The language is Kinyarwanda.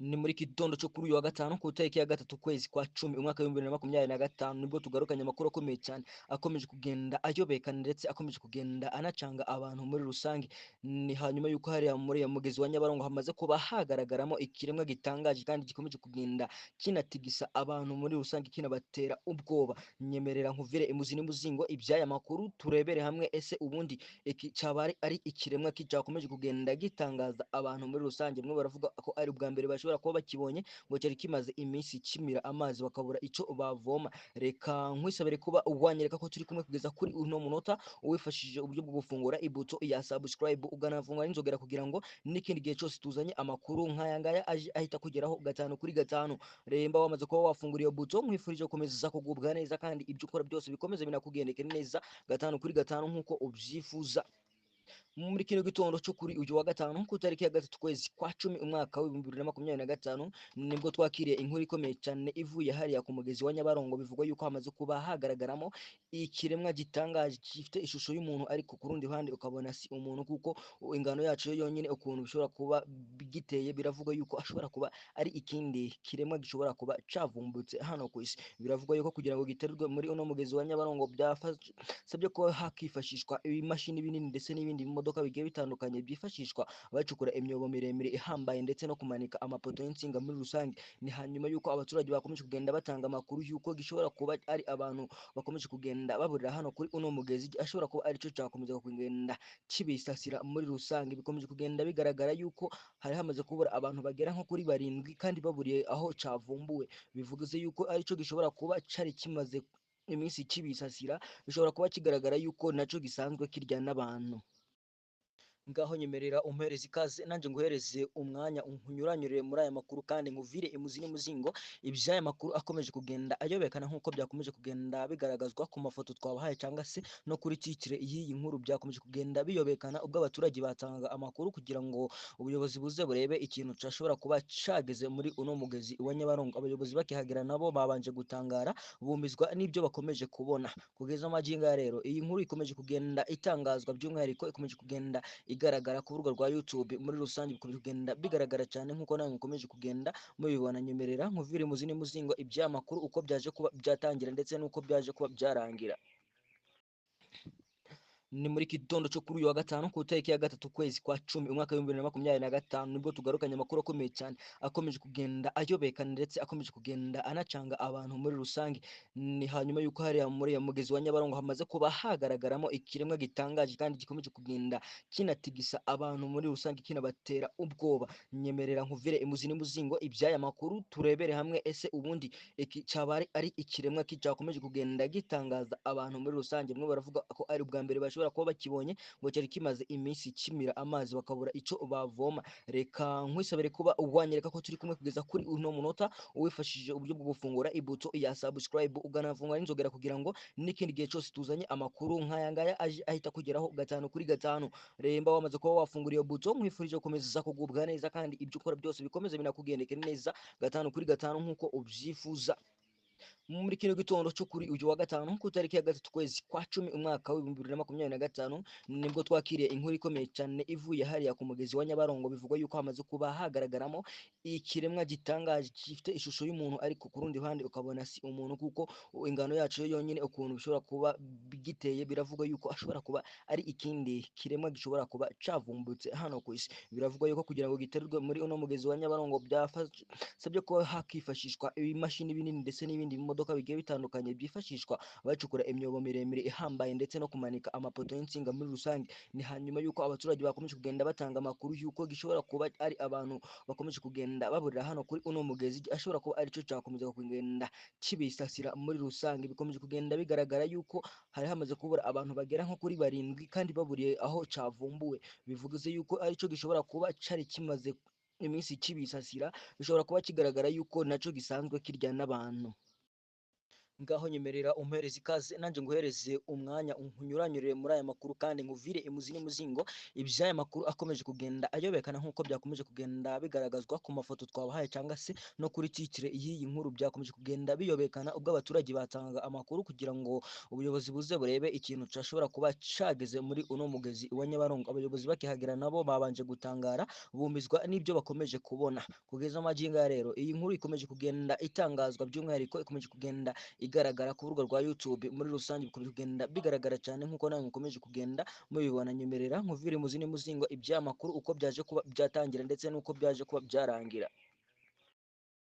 Ni muri iki gitondo cyo kuri uyu wa gatanu ku itariki ya gatatu ukwezi kwa cumi umwaka w'ibihumbi bibiri na makumyabiri na gatanu nibwo tugarukanye amakuru akomeye cyane akomeje kugenda ayobekana ndetse akomeje kugenda anacanga abantu muri rusange. Ni hanyuma y'uko hariya muri ya mugezi wa Nyabarongo hamaze kuba hagaragaramo ikiremwa gitangaje kandi gikomeje kugenda kinatigisa abantu muri rusange kinabatera ubwoba. Nyemerera nkuvire imuzi n'umuzingo iby'aya makuru turebere hamwe, ese ubundi iki cyaba ari ikiremwa cyakomeje kugenda gitangaza abantu muri rusange. Bamwe baravuga ko ari ubwa mbere bashobora kuba bakibonye, ngo cyari kimaze iminsi kimira amazi bakabura icyo bavoma. Reka nkwisabire kuba wanyereka ko turi kumwe kugeza kuri uno munota, uwifashishije uburyo bwo gufungura ibuto ya subscribe uganafungura n'inzogera kugira ngo n'ikindi gihe cyose tuzanye amakuru nk'aya ngaya aje ahita kugeraho gatanu kuri gatanu. Remba wamaze kuba wafungura iyo buto, nkwifurije gukomeza kugubwa neza kandi ibyo ukora byose bikomeze binakugendekere neza gatanu kuri gatanu nk'uko ubyifuza. Muri kino gitondo cyo kuri uyu wa gatanu ku itariki ya gatatu ukwezi kwa cumi umwaka w'ibihumbi bibiri na makumyabiri na gatanu nibwo twakiriye inkuru ikomeye cyane ivuye hariya ku mugezi wa Nyabarongo. Bivugwa yuko hamaze kuba hagaragaramo ikiremwa gitangaje gifite ishusho y'umuntu, ariko ku rundi ruhande ukabona si umuntu, kuko ingano yacu yo yonyine ukuntu bishobora kuba giteye biravugwa yuko ashobora kuba ari ikindi kiremwa gishobora kuba cavumbutse hano ku isi. Biravugwa yuko kugira ngo giterurwe muri uno mugezi wa Nyabarongo byasabye ko hakifashishwa ibimashini binini ndetse n'ibindi bimodoka bigiye bitandukanye byifashishwa bacukura imyobo miremire ihambaye ndetse no kumanika amapoto y'insinga muri rusange. Ni hanyuma y'uko abaturage bakomeje kugenda batanga amakuru y'uko gishobora kuba ari abantu bakomeje kugenda baburira hano kuri uno mugezi, ashobora kuba aricyo cyakomeza kugenda kibisasira muri rusange. Bikomeje kugenda bigaragara yuko hari hamaze kubura abantu bagera nko kuri barindwi kandi baburiye aho cavumbuwe. Bivuze yuko aricyo gishobora kuba cari kimaze iminsi kibisasira, bishobora kuba kigaragara yuko nacyo gisanzwe kirya n'abantu. Ngaho nyemerera umpereze ikaze nanjye nguhereze umwanya unkunyuranyurire muri aya makuru kandi nkuvire imuzi n'umuzingo iby'aya makuru akomeje kugenda ayobekana nk'uko byakomeje kugenda bigaragazwa ku mafoto twabahaye cyangwa se no kuri titire y'iyi nkuru. Byakomeje kugenda biyobekana ubwo abaturage batangaga amakuru kugira ngo ubuyobozi buze burebe ikintu cyashobora kuba cageze muri uno mugezi wa Nyabarongo. Abayobozi bakihagera nabo babanje gutangara, bumizwa n'ibyo bakomeje kubona. Kugeza amagingo ya rero iyi nkuru ikomeje kugenda itangazwa, by'umwihariko ikomeje kugenda igaragara ku rubuga rwa YouTube muri rusange. Bikomeje kugenda bigaragara cyane nk'uko nawe mukomeje kugenda mubibona. Nyemerera nkuvire muzi n'umuzingo iby'amakuru uko byaje kuba byatangira ndetse n'uko byaje kuba byarangira. Ni muri iki gitondo cyo kuri uyu wa gatanu ku itariki ya gatatu ukwezi kwa cumi umwaka w'ibihumbi bibiri na makumyabiri na gatanu nibwo tugarukanye amakuru akomeye cyane akomeje kugenda ayobekana ndetse akomeje kugenda anacanga abantu muri rusange. Ni hanyuma y'uko hariya muri ya mugezi wa Nyabarongo hamaze kuba hagaragaramo ikiremwa gitangaje kandi gikomeje kugenda kinatigisa abantu muri rusange kinabatera ubwoba. Nyemerera nkuvire imuzi n'umuzingo iby'aya makuru turebere hamwe, ese ubundi iki cyaba ari ikiremwa cyakomeje kugenda gitangaza abantu muri rusange. Bamwe baravuga ko ari ubwa mbere bashobora kuba bakibonye, ngo cyari kimaze iminsi kimira amazi bakabura icyo bavoma. Reka nkwisabire kuba wanyereka ko turi kumwe kugeza kuri uno munota, uwifashishije uburyo bwo gufungura ibuto ya subscribe uganafungura n'inzogera kugira ngo n'ikindi gihe cyose tuzanye amakuru nk'aya ngaya aje ahita kugeraho gatanu kuri gatanu. Remba wamaze kuba wafungura iyo buto, nkwifurije gukomeza kugubwa neza kandi ibyo ukora byose bikomeze binakugendekere neza gatanu kuri gatanu nk'uko ubyifuza. Muri kino gitondo cyo kuri uyu wa gatanu ku itariki ya gatatu ukwezi kwa cumi umwaka w'ibihumbi bibiri na makumyabiri na gatanu nibwo twakiriye inkuru ikomeye cyane ivuye hariya ku mugezi wa Nyabarongo. Bivugwa yuko hamaze kuba hagaragaramo ikiremwa gitangaje gifite ishusho y'umuntu, ariko ku rundi ruhande ukabona si umuntu, kuko ingano yacu yo yonyine ukuntu bishobora kuba giteye biravugwa yuko ashobora kuba ari ikindi kiremwa gishobora kuba cavumbutse hano ku isi. Biravugwa yuko kugira ngo giterurwe muri uno mugezi wa Nyabarongo byasabye ko hakifashishwa ibimashini binini ndetse n'ibindi bimodoka bigiye bitandukanye byifashishwa bacukura imyobo miremire ihambaye ndetse no kumanika amapoto y'insinga muri rusange. Ni hanyuma y'uko abaturage bakomeje kugenda batanga amakuru y'uko gishobora kuba ari abantu bakomeje kugenda baburira hano kuri uno mugezi, ashobora kuba aricyo cyakomeza kugenda kibisasira muri rusange. Bikomeje kugenda bigaragara yuko hari hamaze kubura abantu bagera nko kuri barindwi kandi baburiye aho cavumbuwe. Bivuze yuko aricyo gishobora kuba cari kimaze iminsi kibisasira, bishobora kuba kigaragara yuko nacyo gisanzwe kirya n'abantu. ngaho nyemerera umpereze ikaze nanjye nguhereze umwanya unkunyuranyurire muri aya makuru kandi nkuvire imuzi n'imuzingo iby'aya makuru akomeje kugenda ayobekana nk'uko byakomeje kugenda bigaragazwa ku mafoto twabahaye cyangwa se no kuri titire y'iyi nkuru byakomeje kugenda biyobekana ubwo abaturage batangaga amakuru kugira ngo ubuyobozi buze burebe ikintu cyashobora kuba cyageze muri uno mugezi wa Nyabarongo. Abayobozi bakihagera nabo babanje gutangara bumizwa n'ibyo bakomeje kubona kugeza amagingo ya rero. Iyi nkuru ikomeje kugenda itangazwa by'umwihariko ikomeje kugenda igaragara ku rubuga rwa YouTube muri rusange bikomeje kugenda bigaragara cyane nk'uko nawe mukomeje kugenda mubibona. Nyemerera nkuvire muzi n'imuzingo iby'aya makuru uko byaje kuba byatangira ndetse n'uko byaje kuba byarangira.